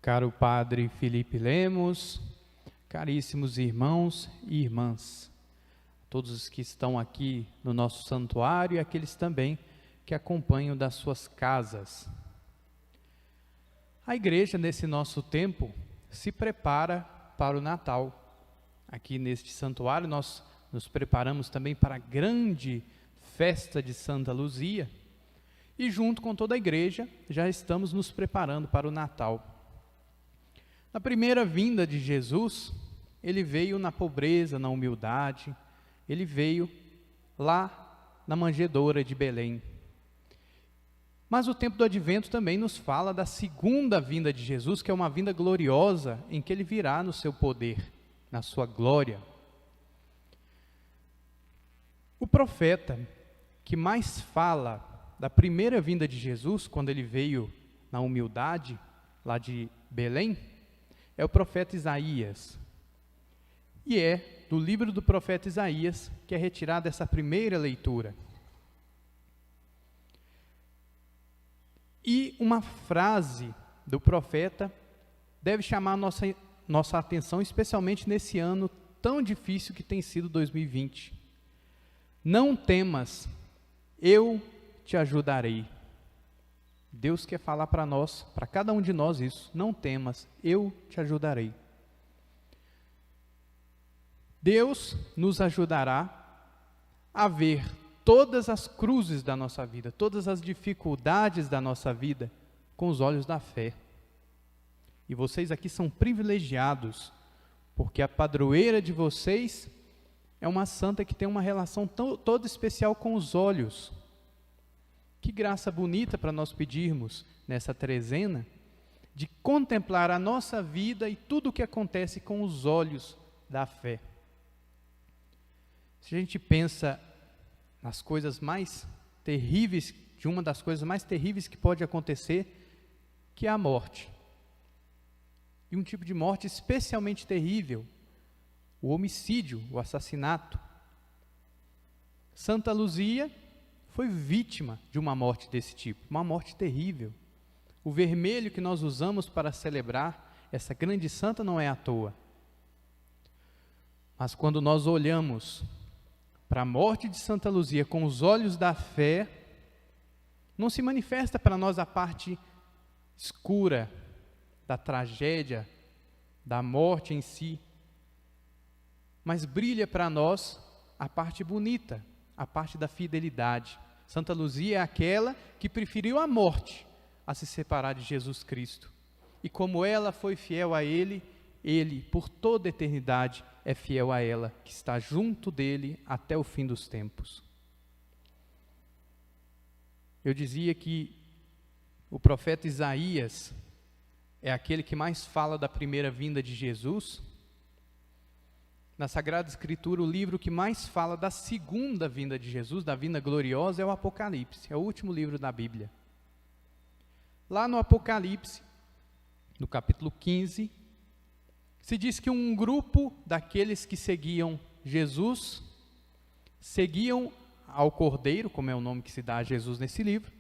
Caro Padre Felipe Lemos, caríssimos irmãos e irmãs, todos os que estão aqui no nosso santuário e aqueles também que acompanham das suas casas. A igreja, nesse nosso tempo, se prepara para o Natal. Aqui neste santuário nós nos preparamos também para a grande festa de Santa Luzia e junto com toda a igreja já estamos nos preparando para o Natal. Na primeira vinda de Jesus, ele veio na pobreza, na humildade, ele veio lá na manjedoura de Belém. Mas o tempo do advento também nos fala da segunda vinda de Jesus, que é uma vinda gloriosa, em que ele virá no seu poder, na sua glória. O profeta que mais fala da primeira vinda de Jesus, quando ele veio na humildade, lá de Belém, é o profeta Isaías. E é do livro do profeta Isaías que é retirada essa primeira leitura. E uma frase do profeta deve chamar nossa atenção, especialmente nesse ano tão difícil que tem sido 2020. Não temas, eu te ajudarei. Deus quer falar para nós, para cada um de nós isso. Não temas, eu te ajudarei. Deus nos ajudará a ver todas as cruzes da nossa vida, todas as dificuldades da nossa vida, com os olhos da fé. E vocês aqui são privilegiados, porque a padroeira de vocês é uma santa que tem uma relação toda especial com os olhos. Que graça bonita para nós pedirmos nessa trezena, de contemplar a nossa vida e tudo o que acontece com os olhos da fé. Se a gente pensa nas coisas mais terríveis, de uma das coisas mais terríveis que pode acontecer, que é a morte. E um tipo de morte especialmente terrível, o homicídio, o assassinato. Santa Luzia foi vítima de uma morte desse tipo, uma morte terrível. O vermelho que nós usamos para celebrar essa grande santa não é à toa. Mas quando nós olhamos para a morte de Santa Luzia com os olhos da fé, não se manifesta para nós a parte escura da tragédia, da morte em si, mas brilha para nós a parte bonita, a parte da fidelidade. Santa Luzia é aquela que preferiu a morte a se separar de Jesus Cristo. E como ela foi fiel a Ele, Ele, por toda a eternidade, é fiel a ela, que está junto dele até o fim dos tempos. Eu dizia que o profeta Isaías é aquele que mais fala da primeira vinda de Jesus. Na Sagrada Escritura, o livro que mais fala da segunda vinda de Jesus, da vinda gloriosa, é o Apocalipse, é o último livro da Bíblia. Lá no Apocalipse, no capítulo 15, se diz que um grupo daqueles que seguiam Jesus, seguiam ao Cordeiro, como é o nome que se dá a Jesus nesse livro,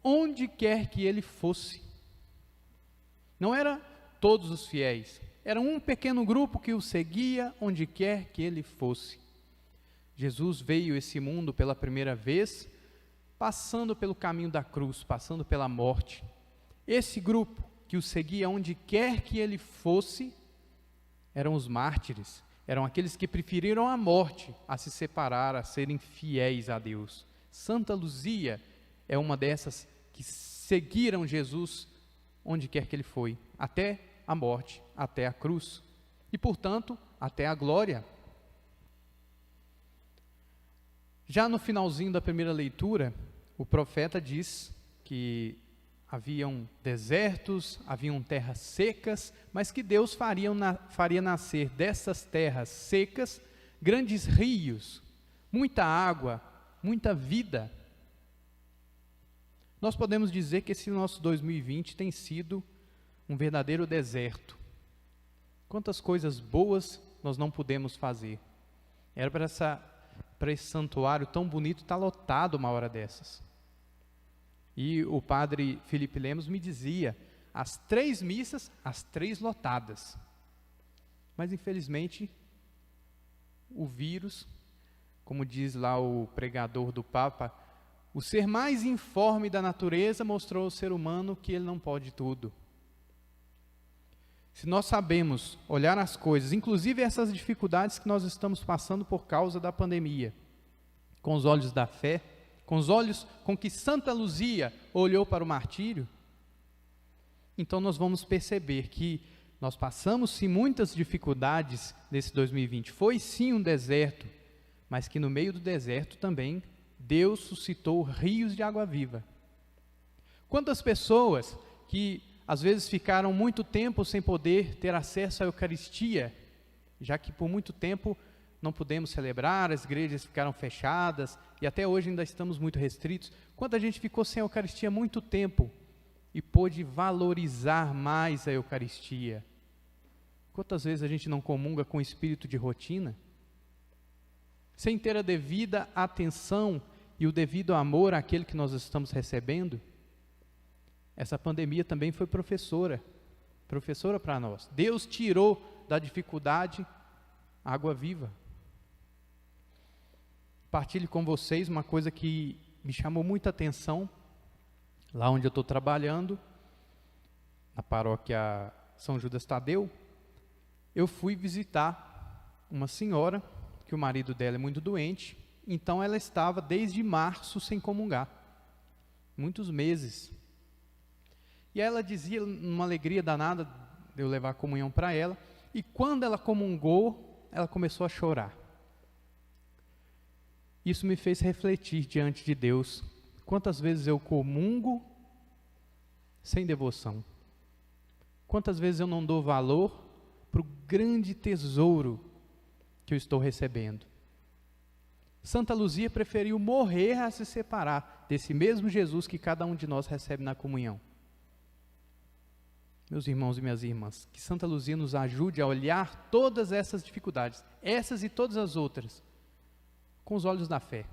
onde quer que ele fosse. Não era todos os fiéis, era um pequeno grupo que o seguia onde quer que ele fosse. Jesus veio a esse mundo pela primeira vez, passando pelo caminho da cruz, passando pela morte. Esse grupo que o seguia onde quer que ele fosse, eram os mártires, eram aqueles que preferiram a morte a se separar, a serem fiéis a Deus. Santa Luzia é uma dessas que seguiram Jesus onde quer que ele foi, até a morte, até a cruz, e portanto, até a glória. Já no finalzinho da primeira leitura, o profeta diz que haviam desertos, haviam terras secas, mas que Deus faria nascer dessas terras secas grandes rios, muita água, muita vida. Nós podemos dizer que esse nosso 2020 tem sido um verdadeiro deserto. Quantas coisas boas nós não pudemos fazer. Era para esse santuário tão bonito estar lotado uma hora dessas. E o padre Felipe Lemos me dizia, as 3 missas, as 3 lotadas. Mas infelizmente, o vírus, como diz lá o pregador do Papa, o ser mais informe da natureza mostrou ao ser humano que ele não pode tudo. Se nós sabemos olhar as coisas, inclusive essas dificuldades que nós estamos passando por causa da pandemia, com os olhos da fé, com os olhos com que Santa Luzia olhou para o martírio, então nós vamos perceber que nós passamos sim muitas dificuldades nesse 2020. Foi sim um deserto, mas que no meio do deserto também Deus suscitou rios de água viva. Quantas pessoas que às vezes ficaram muito tempo sem poder ter acesso à Eucaristia, já que por muito tempo não pudemos celebrar, as igrejas ficaram fechadas e até hoje ainda estamos muito restritos. Quanta gente ficou sem a Eucaristia há muito tempo e pôde valorizar mais a Eucaristia. Quantas vezes a gente não comunga com espírito de rotina? Sem ter a devida atenção e o devido amor àquele que nós estamos recebendo? Essa pandemia também foi professora para nós. Deus tirou da dificuldade a água viva. Partilho com vocês uma coisa que me chamou muita atenção, lá onde eu estou trabalhando, na paróquia São Judas Tadeu. Eu fui visitar uma senhora, que o marido dela é muito doente, então ela estava desde março sem comungar, muitos meses. E ela dizia, numa alegria danada, de eu levar a comunhão para ela, e quando ela comungou, ela começou a chorar. Isso me fez refletir diante de Deus, quantas vezes eu comungo sem devoção, quantas vezes eu não dou valor para o grande tesouro que eu estou recebendo. Santa Luzia preferiu morrer a se separar desse mesmo Jesus que cada um de nós recebe na comunhão. Meus irmãos e minhas irmãs, que Santa Luzia nos ajude a olhar todas essas dificuldades, essas e todas as outras, com os olhos da fé,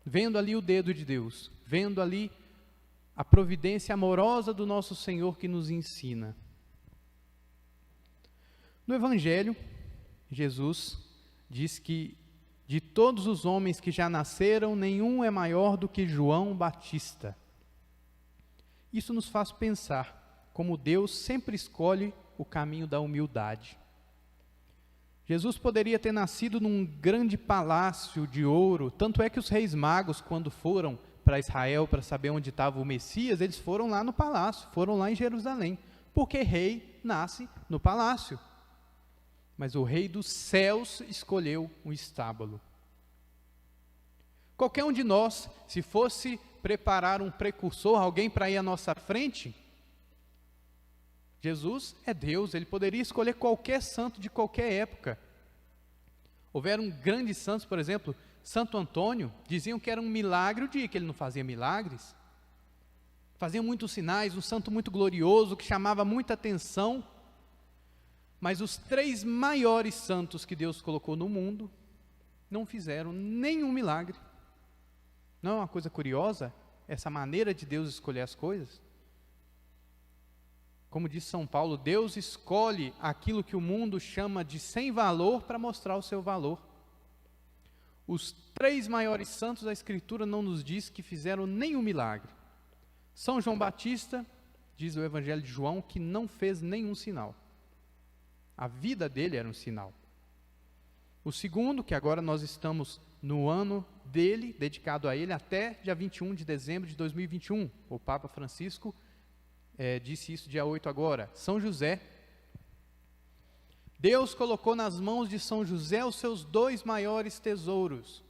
vendo ali o dedo de Deus, vendo ali a providência amorosa do nosso Senhor que nos ensina. No Evangelho, Jesus diz que de todos os homens que já nasceram, nenhum é maior do que João Batista. Isso nos faz pensar como Deus sempre escolhe o caminho da humildade. Jesus poderia ter nascido num grande palácio de ouro, tanto é que os reis magos, quando foram para Israel para saber onde estava o Messias, eles foram lá no palácio, foram lá em Jerusalém, porque rei nasce no palácio. Mas o rei dos céus escolheu um estábulo. Qualquer um de nós, se fosse preparar um precursor, alguém para ir à nossa frente, Jesus é Deus, ele poderia escolher qualquer santo de qualquer época. Houveram grandes santos, por exemplo, Santo Antônio, diziam que era um milagre o dia que ele não fazia milagres. Fazia muitos sinais, um santo muito glorioso, que chamava muita atenção. Mas os 3 maiores santos que Deus colocou no mundo, não fizeram nenhum milagre. Não é uma coisa curiosa, essa maneira de Deus escolher as coisas? Como diz São Paulo, Deus escolhe aquilo que o mundo chama de sem valor para mostrar o seu valor. Os 3 maiores santos da Escritura não nos diz que fizeram nenhum milagre. São João Batista, diz o Evangelho de João, que não fez nenhum sinal. A vida dele era um sinal. O segundo, que agora nós estamos no ano dele, dedicado a ele, até dia 21 de dezembro de 2021. O Papa Francisco disse isso dia 8 agora. São José. Deus colocou nas mãos de São José os seus 2 maiores tesouros.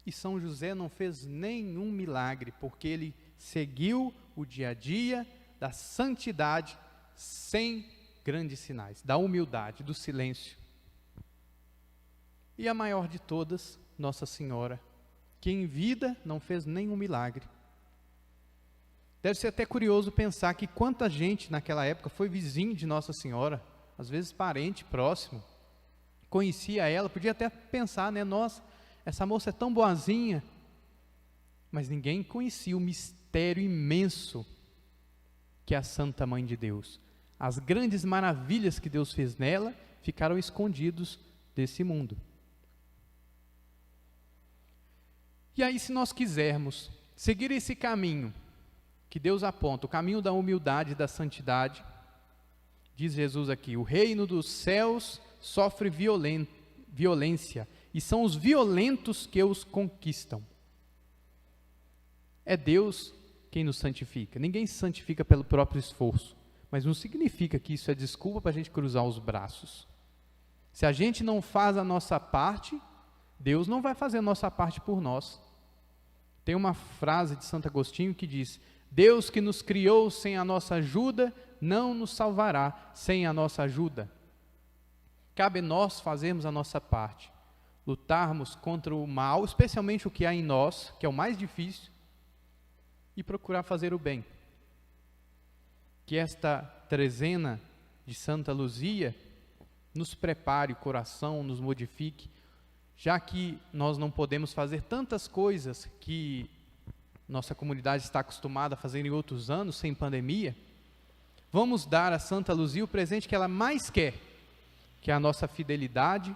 E São José não fez nenhum milagre, porque ele seguiu o dia a dia da santidade sem grandes sinais, da humildade, do silêncio. E a maior de todas, Nossa Senhora, que em vida não fez nenhum milagre. Deve ser até curioso pensar que quanta gente naquela época foi vizinho de Nossa Senhora, às vezes parente próximo, conhecia ela, podia até pensar, né, nossa, essa moça é tão boazinha, mas ninguém conhecia o mistério imenso que é a Santa Mãe de Deus. As grandes maravilhas que Deus fez nela ficaram escondidos desse mundo. E aí, se nós quisermos seguir esse caminho que Deus aponta, o caminho da humildade e da santidade, diz Jesus aqui: o reino dos céus sofre violência, e são os violentos que os conquistam. É Deus quem nos santifica. Ninguém se santifica pelo próprio esforço, mas não significa que isso é desculpa para a gente cruzar os braços. Se a gente não faz a nossa parte, Deus não vai fazer a nossa parte por nós. Tem uma frase de Santo Agostinho que diz: Deus que nos criou sem a nossa ajuda, não nos salvará sem a nossa ajuda. Cabe nós fazermos a nossa parte, lutarmos contra o mal, especialmente o que há em nós, que é o mais difícil, e procurar fazer o bem. Que esta trezena de Santa Luzia nos prepare o coração, nos modifique, já que nós não podemos fazer tantas coisas que nossa comunidade está acostumada a fazer em outros anos, sem pandemia. Vamos dar a Santa Luzia o presente que ela mais quer, que é a nossa fidelidade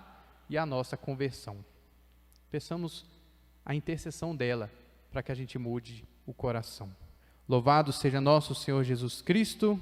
e a nossa conversão. Peçamos a intercessão dela, para que a gente mude o coração. Louvado seja nosso Senhor Jesus Cristo.